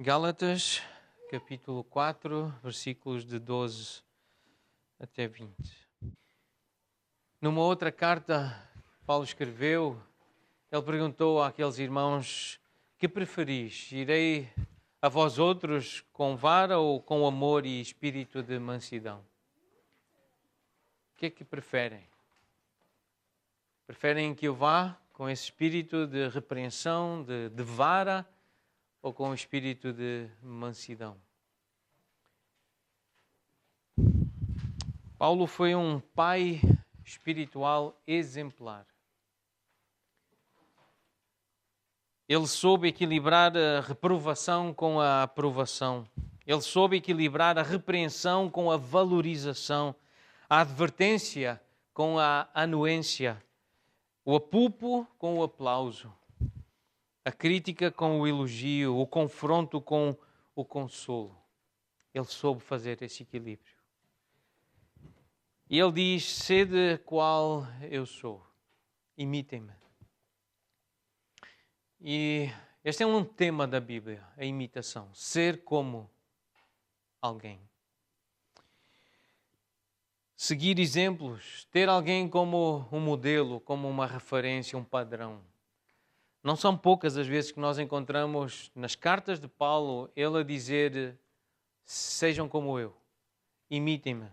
Gálatas, capítulo 4, versículos de 12 até 20. Numa outra carta, Paulo escreveu, ele perguntou àqueles irmãos: que preferis? Irei a vós outros com vara ou com amor e espírito de mansidão? O que é que preferem? Preferem que eu vá com esse espírito de repreensão, de vara, ou com o espírito de mansidão? Paulo foi um pai espiritual exemplar. Ele soube equilibrar a reprovação com a aprovação. Ele soube equilibrar a repreensão com a valorização, a advertência com a anuência, o apupo com o aplauso, a crítica com o elogio, o confronto com o consolo. Ele soube fazer esse equilíbrio. E ele diz: sede qual eu sou, imitem-me. E este é um tema da Bíblia, a imitação, ser como alguém. Seguir exemplos, ter alguém como um modelo, como uma referência, um padrão. Não são poucas as vezes que nós encontramos nas cartas de Paulo ele a dizer: sejam como eu, imitem-me.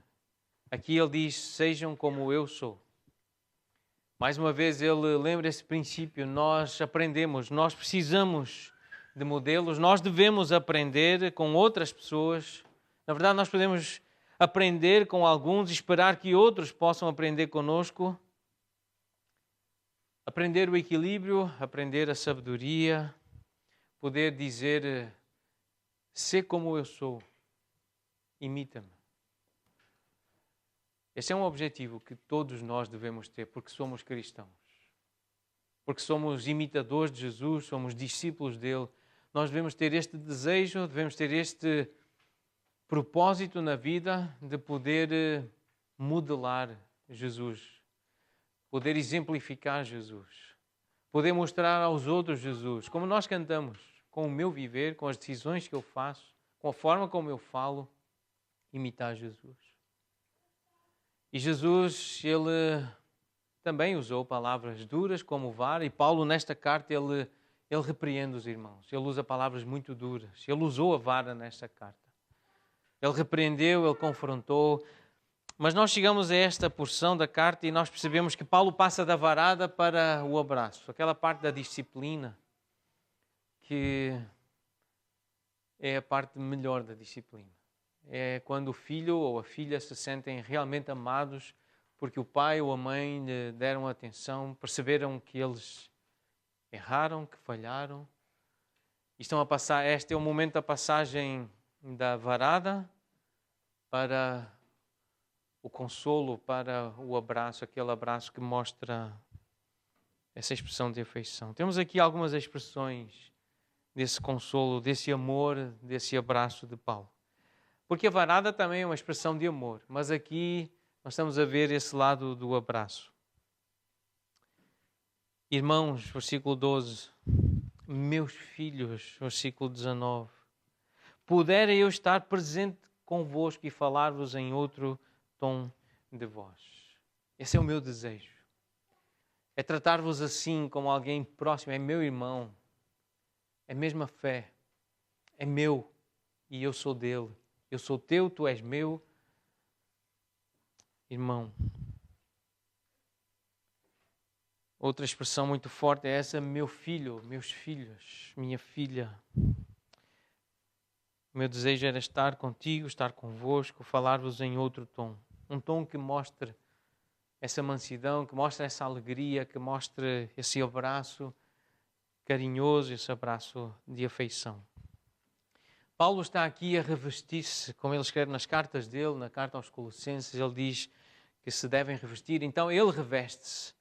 Aqui ele diz: sejam como eu sou. Mais uma vez ele lembra esse princípio. Nós aprendemos, nós precisamos de modelos, nós devemos aprender com outras pessoas. Na verdade, nós podemos aprender com alguns e esperar que outros possam aprender conosco. Aprender o equilíbrio, aprender a sabedoria, poder dizer: sê como eu sou, imita-me. Esse é um objetivo que todos nós devemos ter, porque somos cristãos. Porque somos imitadores de Jesus, somos discípulos dele. Nós devemos ter este desejo, devemos ter este propósito na vida de poder modelar Jesus, poder exemplificar Jesus, poder mostrar aos outros Jesus, como nós cantamos, com o meu viver, com as decisões que eu faço, com a forma como eu falo, imitar Jesus. E Jesus, ele também usou palavras duras como vara, e Paulo nesta carta ele repreende os irmãos. Ele usa palavras muito duras. Ele usou a vara nesta carta. Ele repreendeu, ele confrontou. Mas nós chegamos a esta porção da carta e nós percebemos que Paulo passa da varada para o abraço. Aquela parte da disciplina que é a parte melhor da disciplina. É quando o filho ou a filha se sentem realmente amados porque o pai ou a mãe lhe deram atenção, perceberam que eles erraram, que falharam. E estão a passar, este é o momento da passagem da varada para o consolo, para o abraço, aquele abraço que mostra essa expressão de afeição. Temos aqui algumas expressões desse consolo, desse amor, desse abraço de Paulo. Porque a varada também é uma expressão de amor, mas aqui nós estamos a ver esse lado do abraço. Irmãos, versículo 12, meus filhos, versículo 19, pudera eu estar presente convosco e falar-vos em outro tom de voz. Esse é o meu desejo. É tratar-vos assim como alguém próximo, é meu irmão, é a mesma fé, é meu e eu sou dele. Eu sou teu, tu és meu. Irmão. Outra expressão muito forte é essa: meu filho, meus filhos, minha filha. O meu desejo era estar contigo, estar convosco, falar-vos em outro tom. Um tom que mostre essa mansidão, que mostre essa alegria, que mostre esse abraço carinhoso, esse abraço de afeição. Paulo está aqui a revestir-se, como ele escreve nas cartas dele, na carta aos Colossenses, ele diz que se devem revestir. Então ele reveste-se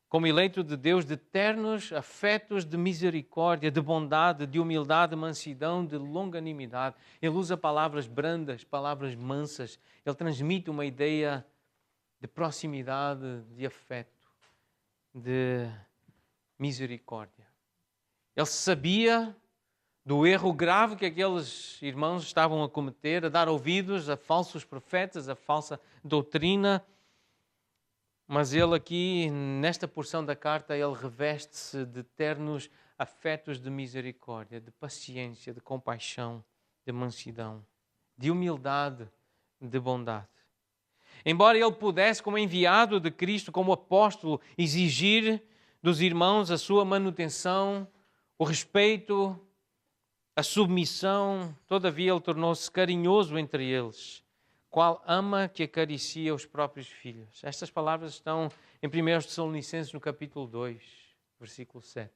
como eleito de Deus de ternos afetos de misericórdia, de bondade, de humildade, de mansidão, de longanimidade. Ele usa palavras brandas, palavras mansas. Ele transmite uma ideia de proximidade, de afeto, de misericórdia. Ele sabia do erro grave que aqueles irmãos estavam a cometer, a dar ouvidos a falsos profetas, a falsa doutrina. Mas ele aqui, nesta porção da carta, ele reveste-se de ternos afetos de misericórdia, de paciência, de compaixão, de mansidão, de humildade, de bondade. Embora ele pudesse, como enviado de Cristo, como apóstolo, exigir dos irmãos a sua manutenção, o respeito, a submissão, todavia ele tornou-se carinhoso entre eles, qual ama que acaricia os próprios filhos. Estas palavras estão em 1 Tessalonicenses, no capítulo 2, versículo 7.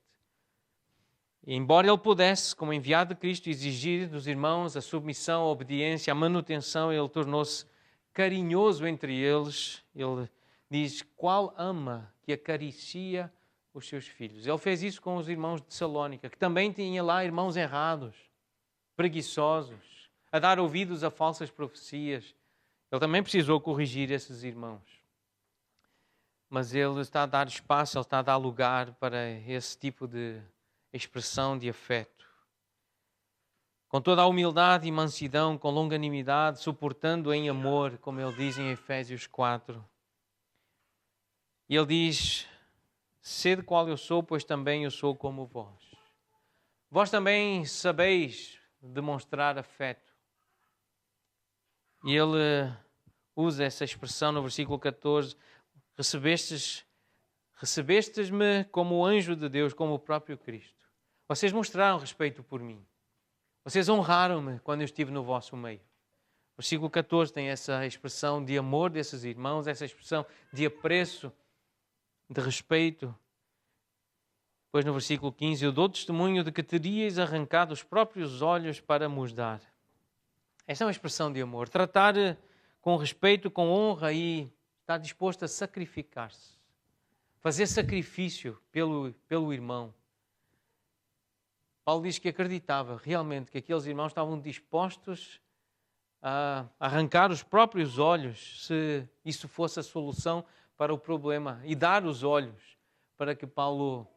E embora ele pudesse, como enviado de Cristo, exigir dos irmãos a submissão, a obediência, a manutenção, ele tornou-se carinhoso entre eles. Ele diz, qual ama que acaricia os seus filhos. Ele fez isso com os irmãos de Tessalónica, que também tinha lá irmãos errados, preguiçosos, a dar ouvidos a falsas profecias. Ele também precisou corrigir esses irmãos. Mas ele está a dar espaço, ele está a dar lugar para esse tipo de expressão de afeto. Com toda a humildade e mansidão, com longanimidade, suportando em amor, como ele diz em Efésios 4. E ele diz, sede qual eu sou, pois também eu sou como vós. Vós também sabeis demonstrar afeto. E ele usa essa expressão no versículo 14, recebestes-me como o anjo de Deus, como o próprio Cristo. Vocês mostraram respeito por mim. Vocês honraram-me quando eu estive no vosso meio. O versículo 14 tem essa expressão de amor desses irmãos, essa expressão de apreço, de respeito. Depois no versículo 15, eu dou testemunho de que teríeis arrancado os próprios olhos para nos dar. Esta é uma expressão de amor. Tratar com respeito, com honra e estar disposto a sacrificar-se. Fazer sacrifício pelo irmão. Paulo diz que acreditava realmente que aqueles irmãos estavam dispostos a arrancar os próprios olhos, se isso fosse a solução para o problema, e dar os olhos para que Paulo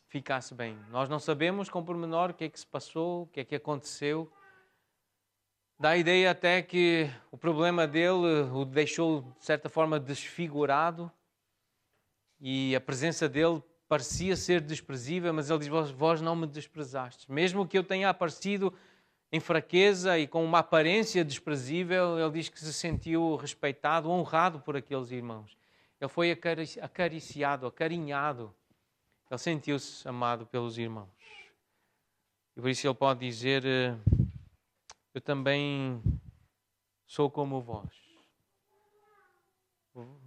ficasse bem. Nós não sabemos com pormenor o que é que se passou, o que é que aconteceu. Dá a ideia até que o problema dele o deixou, de certa forma, desfigurado e a presença dele parecia ser desprezível, mas ele diz, vós não me desprezastes. Mesmo que eu tenha aparecido em fraqueza e com uma aparência desprezível, ele diz que se sentiu respeitado, honrado por aqueles irmãos. Ele foi acariciado, acarinhado. Ele sentiu-se amado pelos irmãos. E por isso ele pode dizer, eu também sou como vós.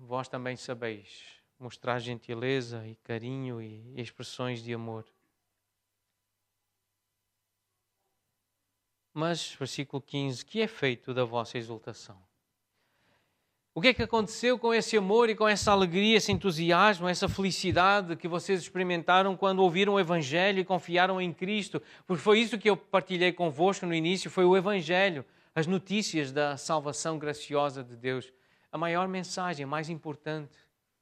Vós também sabeis mostrar gentileza e carinho e expressões de amor. Mas, versículo 15, que é feito da vossa exultação? O que é que aconteceu com esse amor e com essa alegria, esse entusiasmo, essa felicidade que vocês experimentaram quando ouviram o Evangelho e confiaram em Cristo? Porque foi isso que eu partilhei convosco no início, foi o Evangelho, as notícias da salvação graciosa de Deus. A maior mensagem, a mais importante.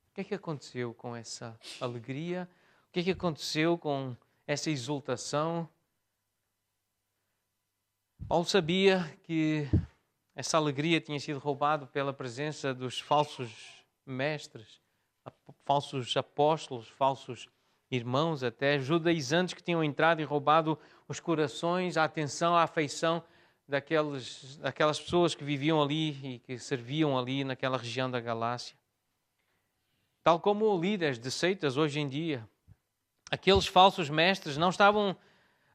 O que é que aconteceu com essa alegria? O que é que aconteceu com essa exultação? Paulo sabia que essa alegria tinha sido roubada pela presença dos falsos mestres, falsos apóstolos, falsos irmãos até, judaizantes que tinham entrado e roubado os corações, a atenção, a afeição daquelas pessoas que viviam ali e que serviam ali naquela região da Galácia. Tal como líderes de seitas hoje em dia, aqueles falsos mestres não estavam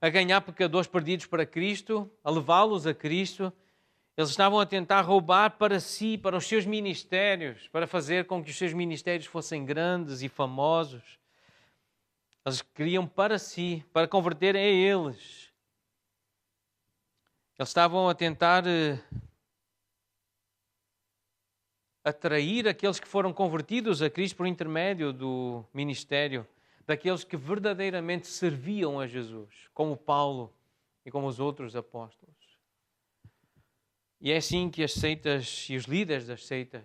a ganhar pecadores perdidos para Cristo, a levá-los a Cristo. Eles estavam a tentar roubar para si, para os seus ministérios, para fazer com que os seus ministérios fossem grandes e famosos. Eles queriam para si, para converterem a eles. Eles estavam a tentar atrair aqueles que foram convertidos a Cristo por intermédio do ministério, daqueles que verdadeiramente serviam a Jesus, como Paulo e como os outros apóstolos. E é assim que as seitas e os líderes das seitas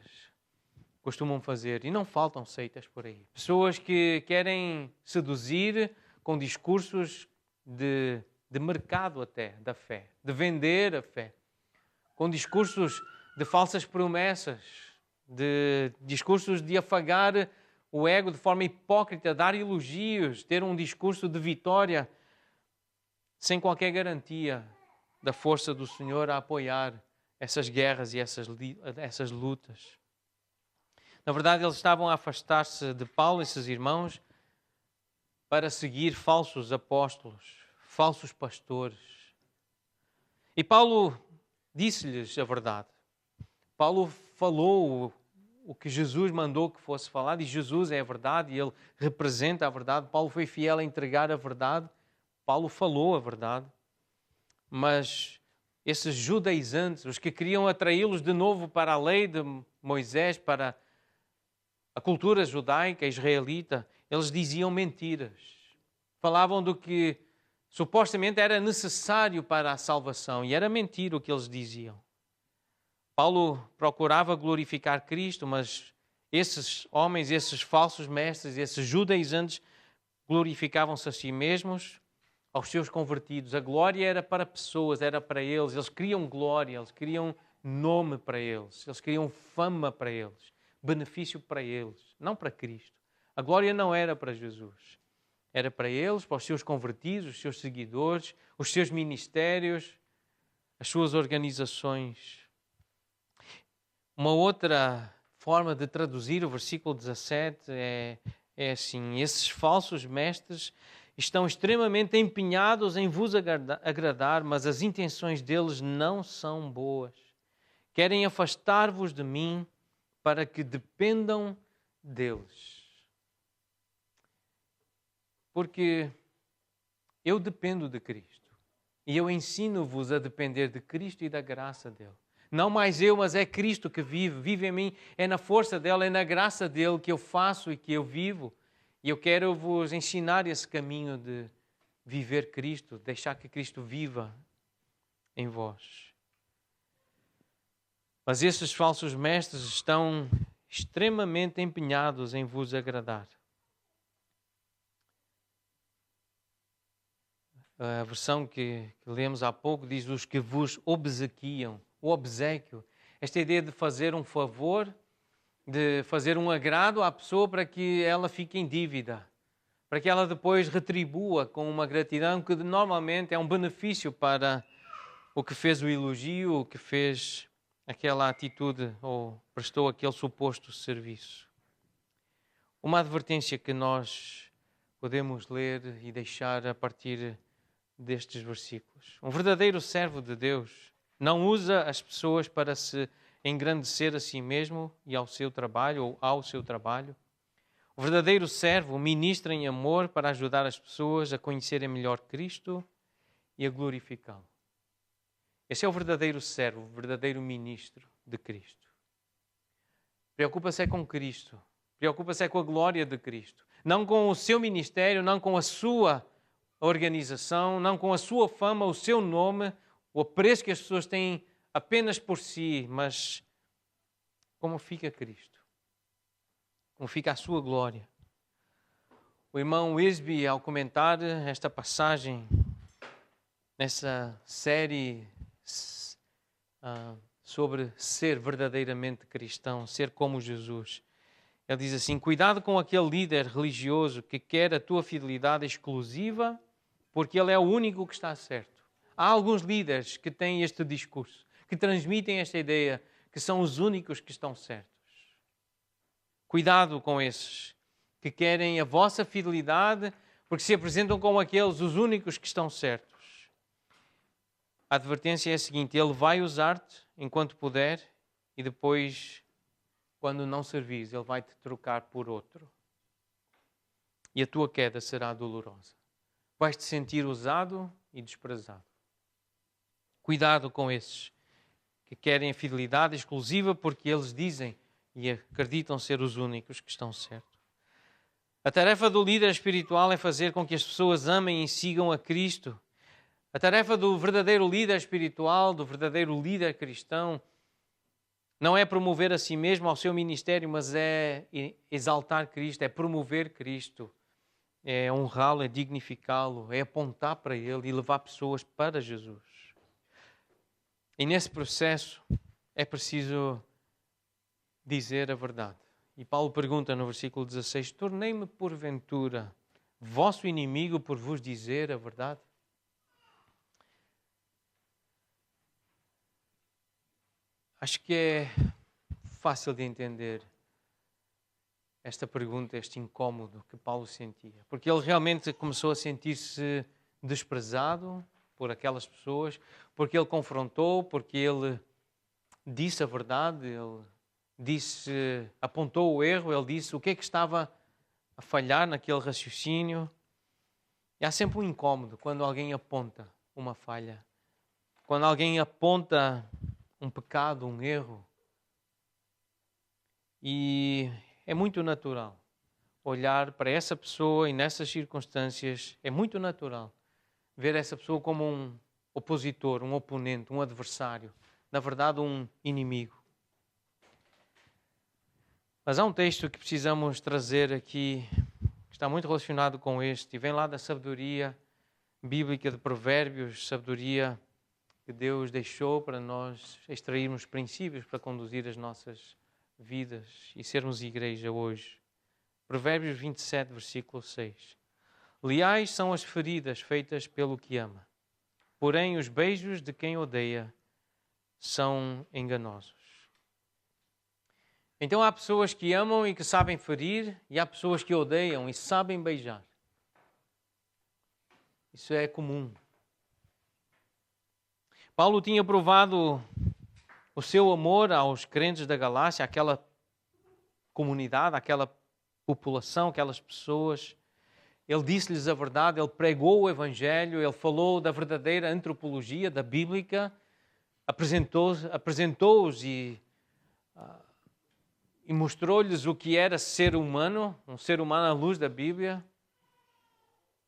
costumam fazer. E não faltam seitas por aí. Pessoas que querem seduzir com discursos de de mercado até, da fé, de vender a fé, com discursos de falsas promessas, de discursos de afagar o ego de forma hipócrita, dar elogios, ter um discurso de vitória, sem qualquer garantia da força do Senhor a apoiar essas guerras e essas lutas. Na verdade, eles estavam a afastar-se de Paulo e seus irmãos para seguir falsos apóstolos, falsos pastores. E Paulo disse-lhes a verdade. Paulo falou o que Jesus mandou que fosse falado, e Jesus é a verdade, e ele representa a verdade. Paulo foi fiel a entregar a verdade. Paulo falou a verdade. Mas esses judaizantes, os que queriam atraí-los de novo para a lei de Moisés, para a cultura judaica, israelita, eles diziam mentiras. Falavam do que supostamente era necessário para a salvação, e era mentira o que eles diziam. Paulo procurava glorificar Cristo, mas esses homens, esses falsos mestres, esses judaizantes, glorificavam-se a si mesmos, aos seus convertidos. A glória era para pessoas, era para eles. Eles queriam glória, eles queriam nome para eles queriam fama para eles, benefício para eles, não para Cristo. A glória não era para Jesus. Era para eles, para os seus convertidos, os seus seguidores, os seus ministérios, as suas organizações. Uma outra forma de traduzir o versículo 17 é assim: esses falsos mestres estão extremamente empenhados em vos agradar, mas as intenções deles não são boas. Querem afastar-vos de mim para que dependam deles. Porque eu dependo de Cristo e eu ensino-vos a depender de Cristo e da graça dele. Não mais eu, mas é Cristo que vive em mim, é na força dele, é na graça dele que eu faço e que eu vivo. E eu quero vos ensinar esse caminho de viver Cristo, deixar que Cristo viva em vós. Mas esses falsos mestres estão extremamente empenhados em vos agradar. A versão que lemos há pouco diz os que vos obsequiam. O obséquio, esta ideia de fazer um favor, de fazer um agrado à pessoa para que ela fique em dívida, para que ela depois retribua com uma gratidão que normalmente é um benefício para o que fez o elogio, o que fez aquela atitude ou prestou aquele suposto serviço. Uma advertência que nós podemos ler e deixar a partir destes versículos. Um verdadeiro servo de Deus não usa as pessoas para se engrandecer a si mesmo e ao seu trabalho ou ao seu trabalho. O verdadeiro servo ministra em amor para ajudar as pessoas a conhecerem melhor Cristo e a glorificá-lo. Esse é o verdadeiro servo, o verdadeiro ministro de Cristo. Preocupa-se com Cristo, preocupa-se com a glória de Cristo. Não com o seu ministério, não com a sua organização, não com a sua fama, o seu nome, o apreço que as pessoas têm apenas por si, mas como fica Cristo? Como fica a sua glória? O irmão Wisby, ao comentar esta passagem, nessa série sobre ser verdadeiramente cristão, ser como Jesus, ele diz assim: cuidado com aquele líder religioso que quer a tua fidelidade exclusiva, porque ele é o único que está certo. Há alguns líderes que têm este discurso, que transmitem esta ideia, que são os únicos que estão certos. Cuidado com esses que querem a vossa fidelidade, porque se apresentam como aqueles os únicos que estão certos. A advertência é a seguinte: ele vai usar-te enquanto puder e depois, quando não servires, ele vai te trocar por outro. E a tua queda será dolorosa. Vais-te sentir usado e desprezado. Cuidado com esses que querem a fidelidade exclusiva porque eles dizem e acreditam ser os únicos que estão certos. A tarefa do líder espiritual é fazer com que as pessoas amem e sigam a Cristo. A tarefa do verdadeiro líder espiritual, do verdadeiro líder cristão, não é promover a si mesmo ao seu ministério, mas é exaltar Cristo, é promover Cristo, é honrá-lo, é dignificá-lo, é apontar para Ele e levar pessoas para Jesus. E nesse processo é preciso dizer a verdade. E Paulo pergunta no versículo 16: tornei-me porventura vosso inimigo por vos dizer a verdade? Acho que é fácil de entender esta pergunta, este incómodo que Paulo sentia. Porque ele realmente começou a sentir-se desprezado por aquelas pessoas, porque ele confrontou, porque ele disse a verdade, ele apontou o erro, ele disse o que é que estava a falhar naquele raciocínio. E há sempre um incómodo quando alguém aponta uma falha, quando alguém aponta um pecado, um erro. E é muito natural olhar para essa pessoa e nessas circunstâncias, é muito natural ver essa pessoa como um opositor, um oponente, um adversário, na verdade um inimigo. Mas há um texto que precisamos trazer aqui, que está muito relacionado com este, e vem lá da sabedoria bíblica de Provérbios, sabedoria que Deus deixou para nós extrairmos princípios para conduzir as nossas vidas e sermos igreja hoje. Provérbios 27, versículo 6. Leais são as feridas feitas pelo que ama, porém os beijos de quem odeia são enganosos. Então há pessoas que amam e que sabem ferir, e há pessoas que odeiam e sabem beijar. Isso é comum. Paulo tinha provado o seu amor aos crentes da Galácia, àquela comunidade, àquela população, aquelas pessoas. Ele disse-lhes a verdade, ele pregou o Evangelho, ele falou da verdadeira antropologia, da Bíblica, apresentou-os e mostrou-lhes o que era ser humano, um ser humano à luz da Bíblia,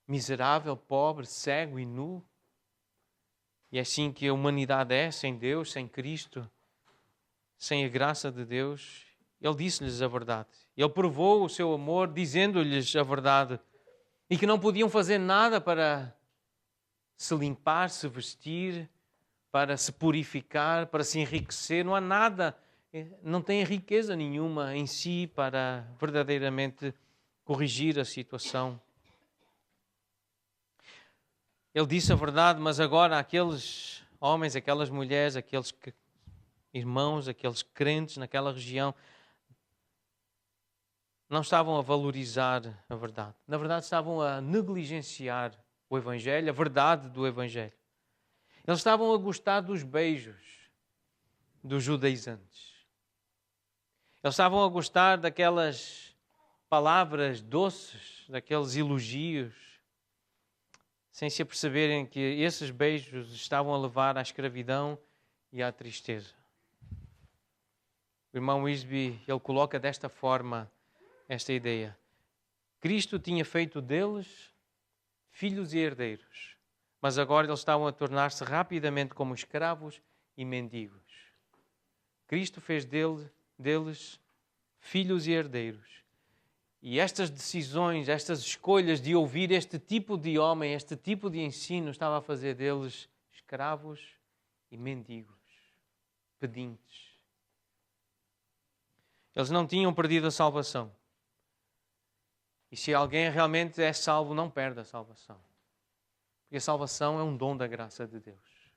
miserável, pobre, cego e nu. E é assim que a humanidade é, sem Deus, sem Cristo, sem a graça de Deus. Ele disse-lhes a verdade. Ele provou o seu amor dizendo-lhes a verdade e que não podiam fazer nada para se limpar, se vestir, para se purificar, para se enriquecer. Não há nada, não tem riqueza nenhuma em si para verdadeiramente corrigir a situação. Ele disse a verdade, mas agora aqueles homens, aquelas mulheres, aqueles irmãos, aqueles crentes naquela região não estavam a valorizar a verdade. Na verdade, estavam a negligenciar o Evangelho, a verdade do Evangelho. Eles estavam a gostar dos beijos dos judaizantes. Eles estavam a gostar daquelas palavras doces, daqueles elogios, sem se aperceberem que esses beijos estavam a levar à escravidão e à tristeza. O irmão Wisby, ele coloca desta forma esta ideia. Cristo tinha feito deles filhos e herdeiros, mas agora eles estavam a tornar-se rapidamente como escravos e mendigos. Cristo fez deles filhos e herdeiros. E estas decisões, estas escolhas de ouvir este tipo de homem, este tipo de ensino, estava a fazer deles escravos e mendigos, pedintes. Eles não tinham perdido a salvação. E se alguém realmente é salvo, não perde a salvação. Porque a salvação é um dom da graça de Deus.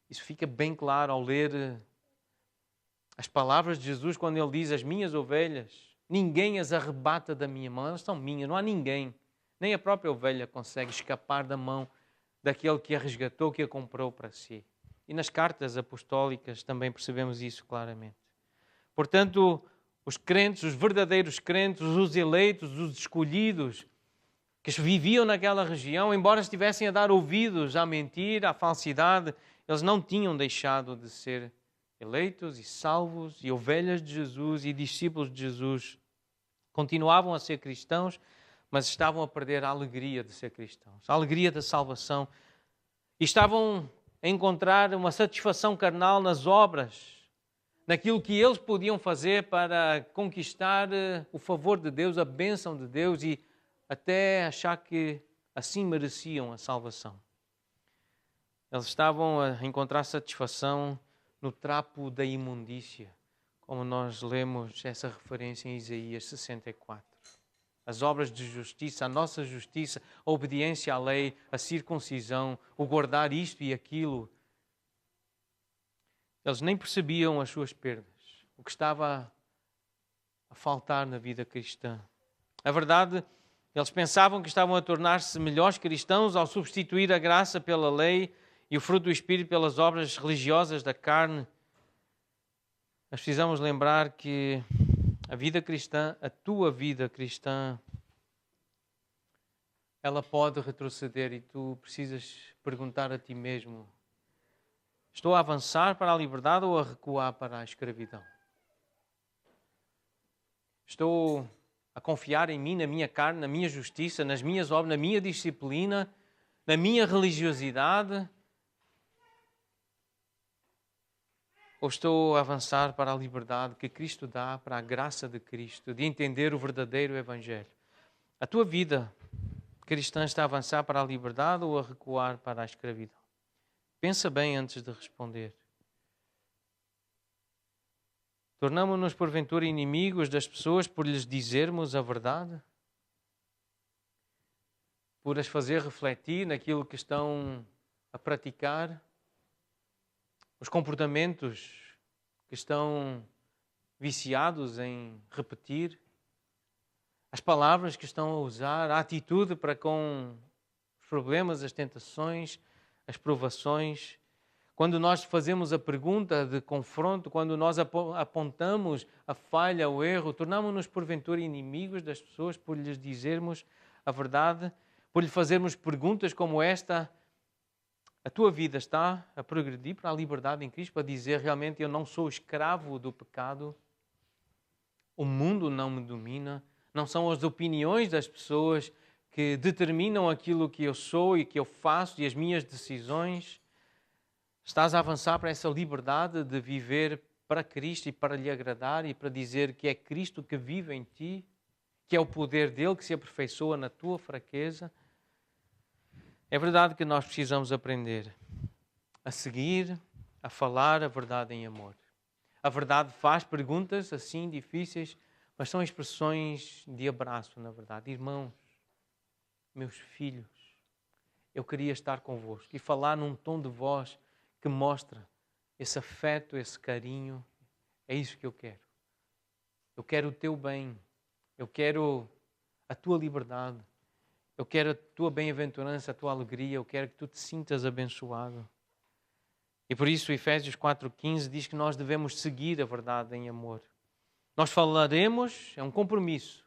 Isso fica bem claro ao ler as palavras de Jesus quando ele diz: as minhas ovelhas, ninguém as arrebata da minha mão, elas são minhas, não há ninguém, nem a própria ovelha consegue escapar da mão daquele que a resgatou, que a comprou para si. E nas cartas apostólicas também percebemos isso claramente. Portanto, os crentes, os verdadeiros crentes, os eleitos, os escolhidos, que viviam naquela região, embora estivessem a dar ouvidos à mentira, à falsidade, eles não tinham deixado de ser eleitos e salvos e ovelhas de Jesus e discípulos de Jesus. Continuavam a ser cristãos, mas estavam a perder a alegria de ser cristãos, a alegria da salvação. E estavam a encontrar uma satisfação carnal nas obras, naquilo que eles podiam fazer para conquistar o favor de Deus, a bênção de Deus e até achar que assim mereciam a salvação. Eles estavam a encontrar satisfação no trapo da imundícia, como nós lemos essa referência em Isaías 64. As obras de justiça, a nossa justiça, a obediência à lei, a circuncisão, o guardar isto e aquilo. Eles nem percebiam as suas perdas, o que estava a faltar na vida cristã. A verdade, eles pensavam que estavam a tornar-se melhores cristãos ao substituir a graça pela lei e o fruto do Espírito pelas obras religiosas da carne. Mas precisamos lembrar que a vida cristã, a tua vida cristã, ela pode retroceder e tu precisas perguntar a ti mesmo: estou a avançar para a liberdade ou a recuar para a escravidão? Estou a confiar em mim, na minha carne, na minha justiça, nas minhas obras, na minha disciplina, na minha religiosidade? Ou estou a avançar para a liberdade que Cristo dá, para a graça de Cristo, de entender o verdadeiro Evangelho? A tua vida cristã está a avançar para a liberdade ou a recuar para a escravidão? Pensa bem antes de responder. Tornamo-nos porventura inimigos das pessoas por lhes dizermos a verdade? Por as fazer refletir naquilo que estão a praticar? Os comportamentos que estão viciados em repetir? As palavras que estão a usar? A atitude para com os problemas, as tentações, as provações? Quando nós fazemos a pergunta de confronto, quando nós apontamos a falha, o erro, tornamos-nos porventura inimigos das pessoas por lhes dizermos a verdade? Por lhe fazermos perguntas como esta: a tua vida está a progredir para a liberdade em Cristo, para dizer realmente eu não sou escravo do pecado, o mundo não me domina, não são as opiniões das pessoas que determinam aquilo que eu sou e que eu faço e as minhas decisões? Estás a avançar para essa liberdade de viver para Cristo e para lhe agradar e para dizer que é Cristo que vive em ti, que é o poder dele que se aperfeiçoa na tua fraqueza? É verdade que nós precisamos aprender a seguir, a falar a verdade em amor. A verdade faz perguntas assim difíceis, mas são expressões de abraço, na verdade. Irmãos, meus filhos, eu queria estar convosco e falar num tom de voz que mostra esse afeto, esse carinho. É isso que eu quero. Eu quero o teu bem. Eu quero a tua liberdade. Eu quero a tua bem-aventurança, a tua alegria. Eu quero que tu te sintas abençoado. E por isso Efésios 4,15 diz que nós devemos seguir a verdade em amor. Nós falaremos, é um compromisso,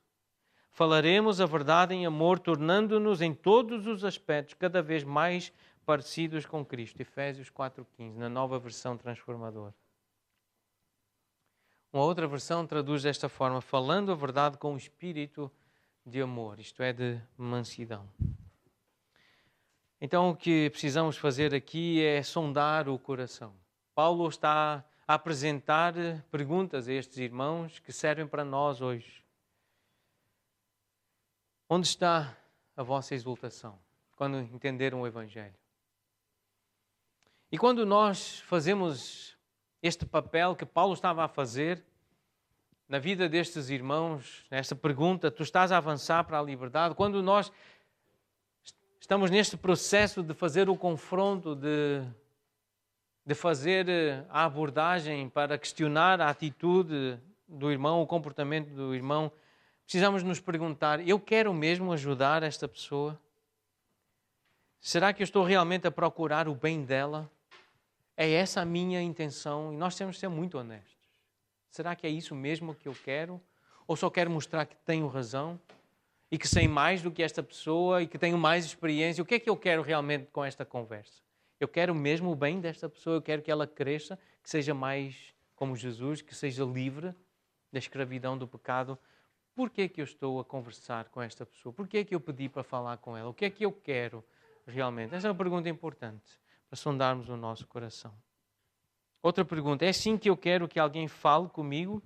falaremos a verdade em amor, tornando-nos em todos os aspectos cada vez mais parecidos com Cristo. Efésios 4,15, na nova versão transformadora. Uma outra versão traduz desta forma: falando a verdade com o espírito de amor, isto é, de mansidão. Então o que precisamos fazer aqui é sondar o coração. Paulo está a apresentar perguntas a estes irmãos que servem para nós hoje. Onde está a vossa exultação quando entenderam o Evangelho? E quando nós fazemos este papel que Paulo estava a fazer na vida destes irmãos, nesta pergunta, tu estás a avançar para a liberdade? Quando nós estamos neste processo de fazer o confronto, de fazer a abordagem para questionar a atitude do irmão, o comportamento do irmão, precisamos nos perguntar: eu quero mesmo ajudar esta pessoa? Será que eu estou realmente a procurar o bem dela? É essa a minha intenção? E nós temos de ser muito honestos. Será que é isso mesmo que eu quero? Ou só quero mostrar que tenho razão e que sei mais do que esta pessoa e que tenho mais experiência? O que é que eu quero realmente com esta conversa? Eu quero mesmo o bem desta pessoa, eu quero que ela cresça, que seja mais como Jesus, que seja livre da escravidão do pecado. Por que é que eu estou a conversar com esta pessoa? Por que é que eu pedi para falar com ela? O que é que eu quero realmente? Essa é uma pergunta importante para sondarmos o nosso coração. Outra pergunta: é assim que eu quero que alguém fale comigo?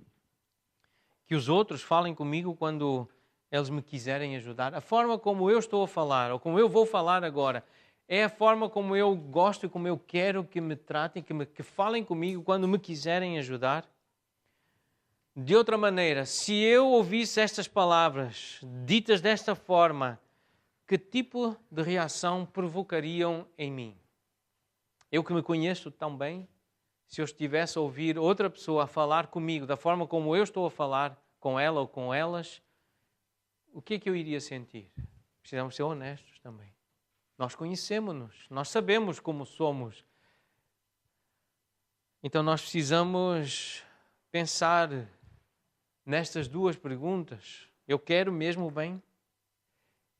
Que os outros falem comigo quando eles me quiserem ajudar, a forma como eu estou a falar, ou como eu vou falar agora, é a forma como eu gosto e como eu quero que me tratem, que falem comigo quando me quiserem ajudar? De outra maneira, se eu ouvisse estas palavras ditas desta forma, que tipo de reação provocariam em mim? Eu que me conheço tão bem, se eu estivesse a ouvir outra pessoa a falar comigo da forma como eu estou a falar com ela ou com elas, o que é que eu iria sentir? Precisamos ser honestos também. Nós conhecemos-nos, nós sabemos como somos. Então nós precisamos pensar nestas duas perguntas. Eu quero mesmo o bem?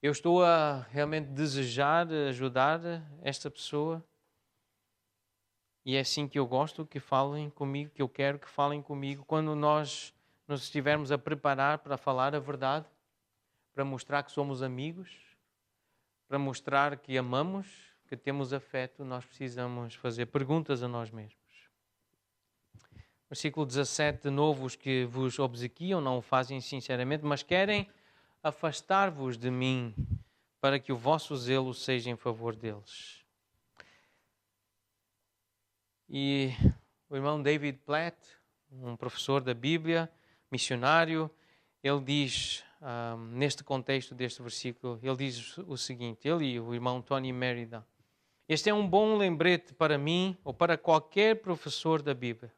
Eu estou a realmente desejar ajudar esta pessoa? E é assim que eu gosto que falem comigo, que eu quero que falem comigo. Quando nós nos estivermos a preparar para falar a verdade, para mostrar que somos amigos, para mostrar que amamos, que temos afeto, nós precisamos fazer perguntas a nós mesmos. Versículo 17, de novo, os que vos obsequiam não o fazem sinceramente, mas querem afastar-vos de mim, para que o vosso zelo seja em favor deles. E o irmão David Platt, um professor da Bíblia, missionário, ele diz, neste contexto deste versículo, ele diz o seguinte, ele e o irmão Tony Merida: este é um bom lembrete para mim ou para qualquer professor da Bíblia.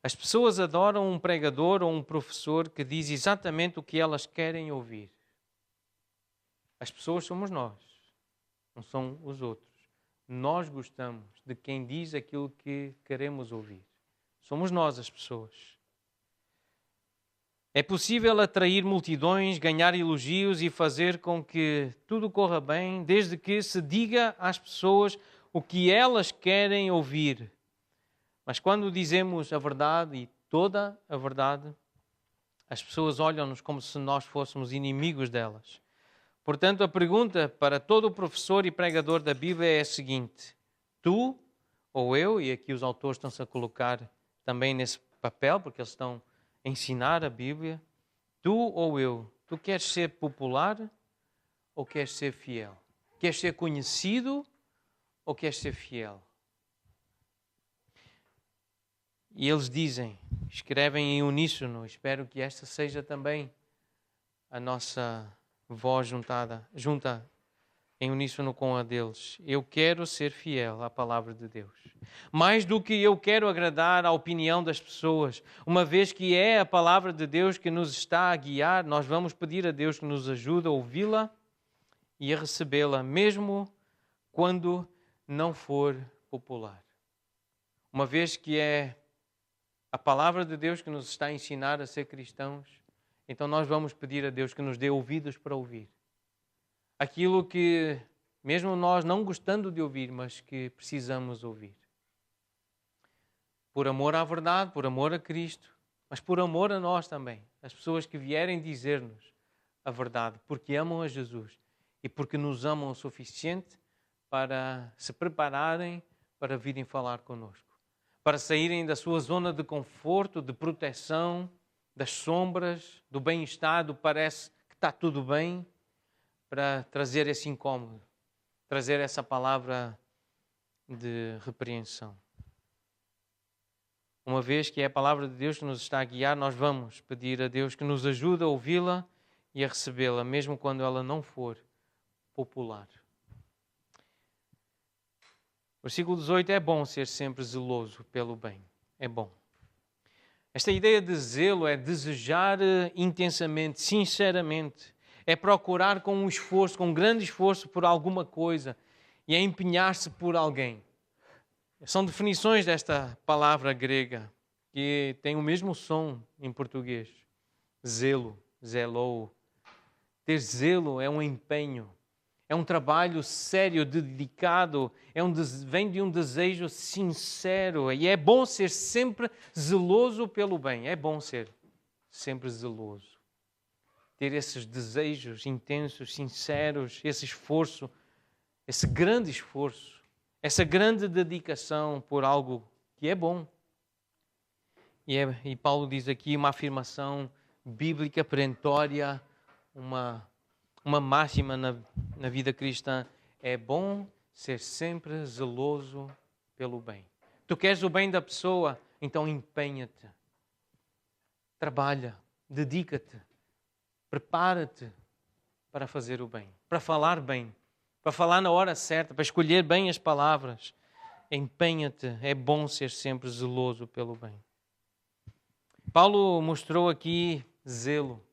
As pessoas adoram um pregador ou um professor que diz exatamente o que elas querem ouvir. As pessoas somos nós, não são os outros. Nós gostamos de quem diz aquilo que queremos ouvir. Somos nós as pessoas. É possível atrair multidões, ganhar elogios e fazer com que tudo corra bem, desde que se diga às pessoas o que elas querem ouvir. Mas quando dizemos a verdade e toda a verdade, as pessoas olham-nos como se nós fôssemos inimigos delas. Portanto, a pergunta para todo professor e pregador da Bíblia é a seguinte: tu ou eu, e aqui os autores estão-se a colocar também nesse papel, porque eles estão a ensinar a Bíblia, tu ou eu, tu queres ser popular ou queres ser fiel? Queres ser conhecido ou queres ser fiel? E eles dizem, escrevem em uníssono, espero que esta seja também a nossa voz junta em uníssono com a deles. Eu quero ser fiel à palavra de Deus. Mais do que eu quero agradar à opinião das pessoas, uma vez que é a palavra de Deus que nos está a guiar, nós vamos pedir a Deus que nos ajude a ouvi-la e a recebê-la, mesmo quando não for popular. Uma vez que é a palavra de Deus que nos está a ensinar a ser cristãos, então nós vamos pedir a Deus que nos dê ouvidos para ouvir. Aquilo que, mesmo nós não gostando de ouvir, mas que precisamos ouvir. Por amor à verdade, por amor a Cristo, mas por amor a nós também. As pessoas que vierem dizer-nos a verdade, porque amam a Jesus e porque nos amam o suficiente para se prepararem para virem falar connosco. Para saírem da sua zona de conforto, de proteção, das sombras, do bem-estar, do parece que está tudo bem, para trazer esse incômodo, trazer essa palavra de repreensão. Uma vez que é a palavra de Deus que nos está a guiar, nós vamos pedir a Deus que nos ajude a ouvi-la e a recebê-la, mesmo quando ela não for popular. Versículo 18, é bom ser sempre zeloso pelo bem. É bom. Esta ideia de zelo é desejar intensamente, sinceramente. É procurar com um esforço, com um grande esforço por alguma coisa. E é empenhar-se por alguém. São definições desta palavra grega, que tem o mesmo som em português. Zelo, zelou. Ter zelo é um empenho. É um trabalho sério, dedicado, vem de um desejo sincero. E é bom ser sempre zeloso pelo bem. É bom ser sempre zeloso. Ter esses desejos intensos, sinceros, esse esforço, esse grande esforço, essa grande dedicação por algo que é bom. E Paulo diz aqui uma afirmação bíblica perentória: uma máxima na vida cristã. É bom ser sempre zeloso pelo bem. Tu queres o bem da pessoa, então empenha-te. Trabalha, dedica-te, prepara-te para fazer o bem, para falar na hora certa, para escolher bem as palavras. Empenha-te, é bom ser sempre zeloso pelo bem. Paulo mostrou aqui zelo.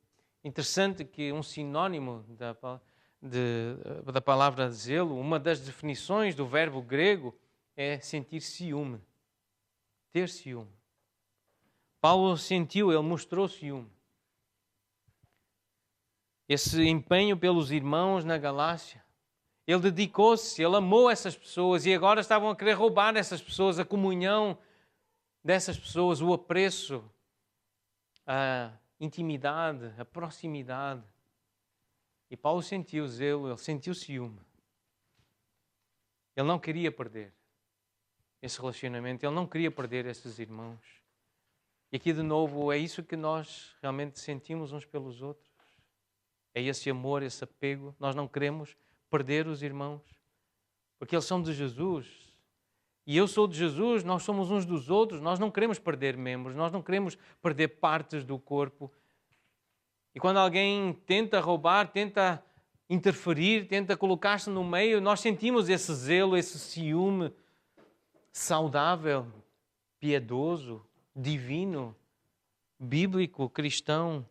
Interessante que um sinônimo da palavra zelo, uma das definições do verbo grego é sentir ciúme, ter ciúme. Paulo sentiu, ele mostrou ciúme. Esse empenho pelos irmãos na Galácia, ele dedicou-se, ele amou essas pessoas e agora estavam a querer roubar essas pessoas, a comunhão dessas pessoas, o apreço, a intimidade, a proximidade. E Paulo sentiu zelo, ele sentiu ciúme. Ele não queria perder esse relacionamento, ele não queria perder esses irmãos. E aqui de novo é isso que nós realmente sentimos uns pelos outros. É esse amor, esse apego. Nós não queremos perder os irmãos, porque eles são de Jesus. E eu sou de Jesus, nós somos uns dos outros. Nós não queremos perder membros, nós não queremos perder partes do corpo. E quando alguém tenta roubar, tenta interferir, tenta colocar-se no meio, nós sentimos esse zelo, esse ciúme saudável, piedoso, divino, bíblico, cristão,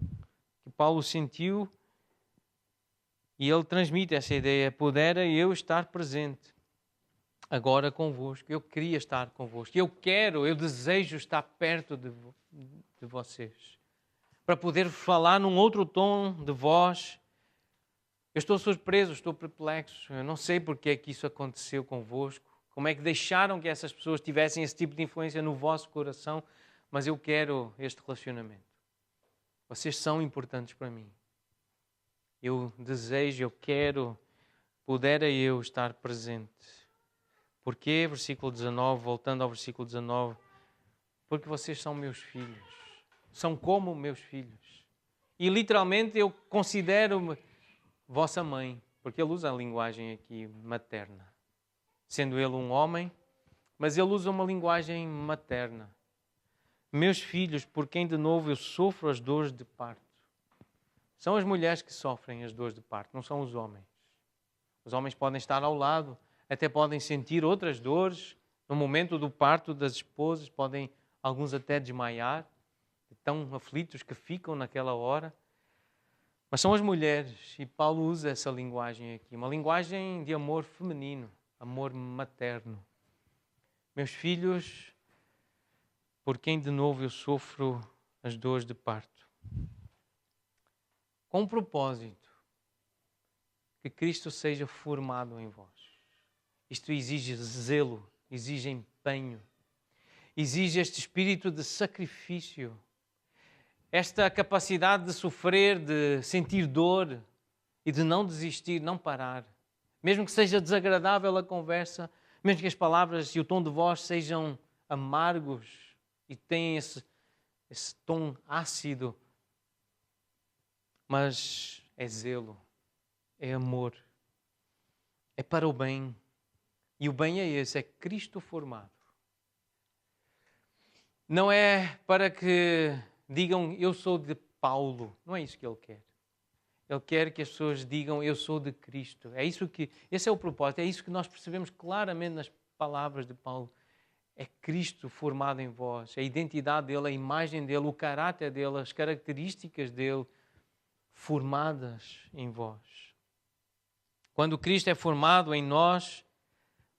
que Paulo sentiu. E ele transmite essa ideia: pudera eu estar presente agora convosco. Eu queria estar convosco. Eu desejo estar perto de vocês. Para poder falar num outro tom de voz. Eu estou surpreso, estou perplexo. Eu não sei porque é que isso aconteceu convosco. Como é que deixaram que essas pessoas tivessem esse tipo de influência no vosso coração. Mas eu quero este relacionamento. Vocês são importantes para mim. Eu desejo, eu quero, pudera eu estar presente. Porquê? Versículo 19, voltando ao versículo 19. Porque vocês são meus filhos. São como meus filhos. E literalmente eu considero-me vossa mãe. Porque ele usa a linguagem aqui materna. Sendo ele um homem, mas ele usa uma linguagem materna. Meus filhos, por quem de novo eu sofro as dores de parto. São as mulheres que sofrem as dores de parto, não são os homens. Os homens podem estar ao lado, até podem sentir outras dores. No momento do parto das esposas, podem alguns até desmaiar, tão aflitos que ficam naquela hora. Mas são as mulheres, e Paulo usa essa linguagem aqui, uma linguagem de amor feminino, amor materno. Meus filhos, por quem de novo eu sofro as dores de parto. Com um propósito, que Cristo seja formado em vós. Isto exige zelo, exige empenho, exige este espírito de sacrifício, esta capacidade de sofrer, de sentir dor e de não desistir, não parar. Mesmo que seja desagradável a conversa, mesmo que as palavras e o tom de voz sejam amargos e tenham esse tom ácido, mas é zelo, é amor, é para o bem. E o bem é esse, é Cristo formado. Não é para que digam, eu sou de Paulo. Não é isso que ele quer. Ele quer que as pessoas digam, eu sou de Cristo. Esse é o propósito, é isso que nós percebemos claramente nas palavras de Paulo. É Cristo formado em vós, a identidade dele, a imagem dele, o caráter dele, as características dele, formadas em vós. Quando Cristo é formado em nós,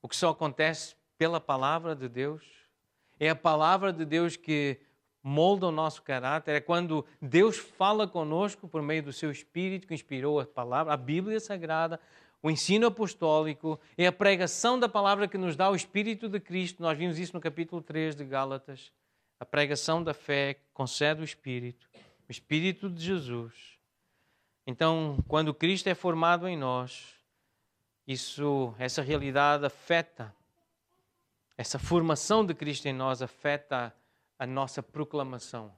o que só acontece pela palavra de Deus, é a palavra de Deus que molda o nosso caráter, é quando Deus fala conosco por meio do seu Espírito que inspirou a palavra, a Bíblia Sagrada, o ensino apostólico, é a pregação da palavra que nos dá o Espírito de Cristo. Nós vimos isso no capítulo 3 de Gálatas, a pregação da fé que concede o Espírito de Jesus. Então, quando Cristo é formado em nós, essa realidade afeta, essa formação de Cristo em nós afeta a nossa proclamação,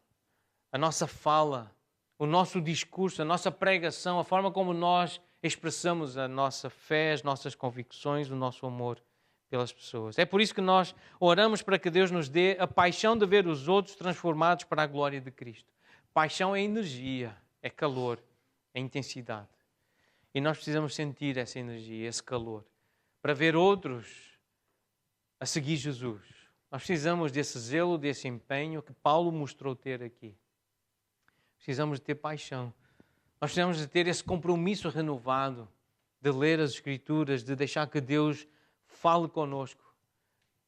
a nossa fala, o nosso discurso, a nossa pregação, a forma como nós expressamos a nossa fé, as nossas convicções, o nosso amor pelas pessoas. É por isso que nós oramos para que Deus nos dê a paixão de ver os outros transformados para a glória de Cristo. Paixão é energia, é calor, é intensidade. E nós precisamos sentir essa energia, esse calor, para ver outros a seguir Jesus. Nós precisamos desse zelo, desse empenho que Paulo mostrou ter aqui. Precisamos de ter paixão. Nós precisamos de ter esse compromisso renovado de ler as Escrituras, de deixar que Deus fale connosco.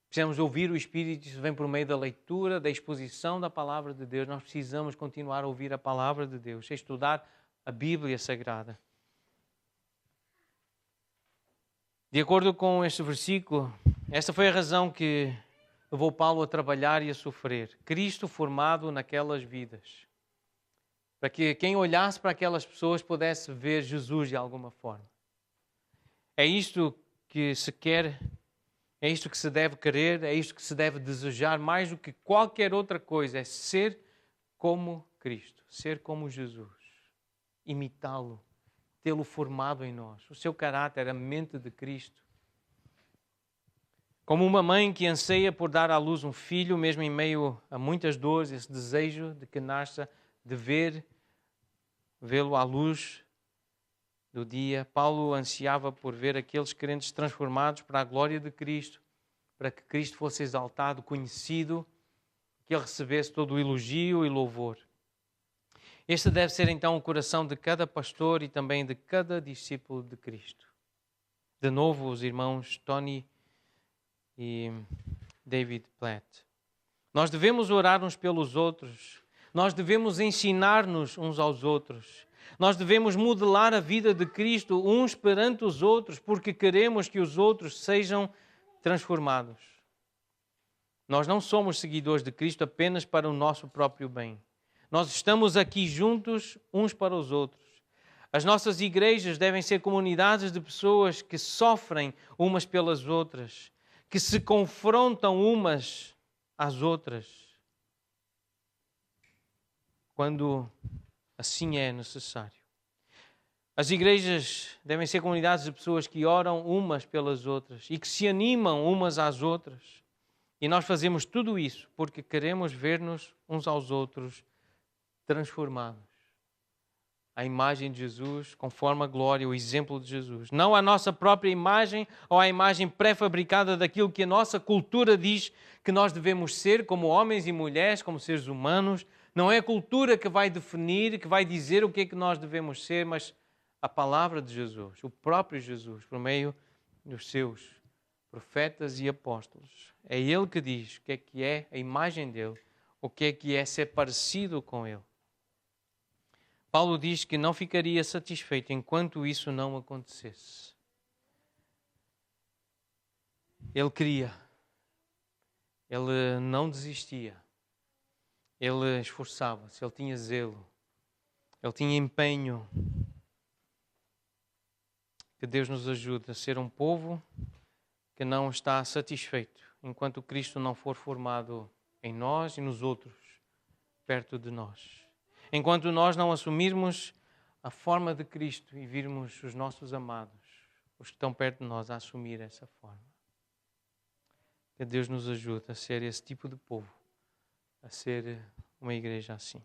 Precisamos ouvir o Espírito, isso vem por meio da leitura, da exposição da Palavra de Deus. Nós precisamos continuar a ouvir a Palavra de Deus, a estudar a Bíblia Sagrada. De acordo com este versículo, esta foi a razão que levou Paulo a trabalhar e a sofrer. Cristo formado naquelas vidas. Para que quem olhasse para aquelas pessoas pudesse ver Jesus de alguma forma. É isto que se quer, é isto que se deve querer, é isto que se deve desejar mais do que qualquer outra coisa. É ser como Cristo, ser como Jesus, imitá-lo, tê-lo formado em nós. O seu caráter, a mente de Cristo. Como uma mãe que anseia por dar à luz um filho, mesmo em meio a muitas dores, esse desejo de que nasça, de vê-lo à luz do dia. Paulo ansiava por ver aqueles crentes transformados para a glória de Cristo, para que Cristo fosse exaltado, conhecido, que ele recebesse todo o elogio e louvor. Este deve ser então o coração de cada pastor e também de cada discípulo de Cristo. De novo, os irmãos Tony e David Platt. Nós devemos orar uns pelos outros. Nós devemos ensinar-nos uns aos outros. Nós devemos modelar a vida de Cristo uns perante os outros, porque queremos que os outros sejam transformados. Nós não somos seguidores de Cristo apenas para o nosso próprio bem. Nós estamos aqui juntos uns para os outros. As nossas igrejas devem ser comunidades de pessoas que sofrem umas pelas outras, que se confrontam umas às outras, quando assim é necessário. As igrejas devem ser comunidades de pessoas que oram umas pelas outras e que se animam umas às outras. E nós fazemos tudo isso porque queremos ver-nos uns aos outros transformados à imagem de Jesus, conforme a glória, o exemplo de Jesus. Não à nossa própria imagem ou à imagem pré-fabricada daquilo que a nossa cultura diz que nós devemos ser como homens e mulheres, como seres humanos. Não é a cultura que vai definir, que vai dizer o que é que nós devemos ser, mas a palavra de Jesus, o próprio Jesus, por meio dos seus profetas e apóstolos. É Ele que diz o que é a imagem dele, o que é ser parecido com Ele. Paulo diz que não ficaria satisfeito enquanto isso não acontecesse. Ele queria, ele não desistia, ele esforçava-se, ele tinha zelo, ele tinha empenho. Que Deus nos ajude a ser um povo que não está satisfeito enquanto Cristo não for formado em nós e nos outros, perto de nós. Enquanto nós não assumirmos a forma de Cristo e virmos os nossos amados, os que estão perto de nós, a assumir essa forma. Que Deus nos ajude a ser esse tipo de povo, a ser uma igreja assim.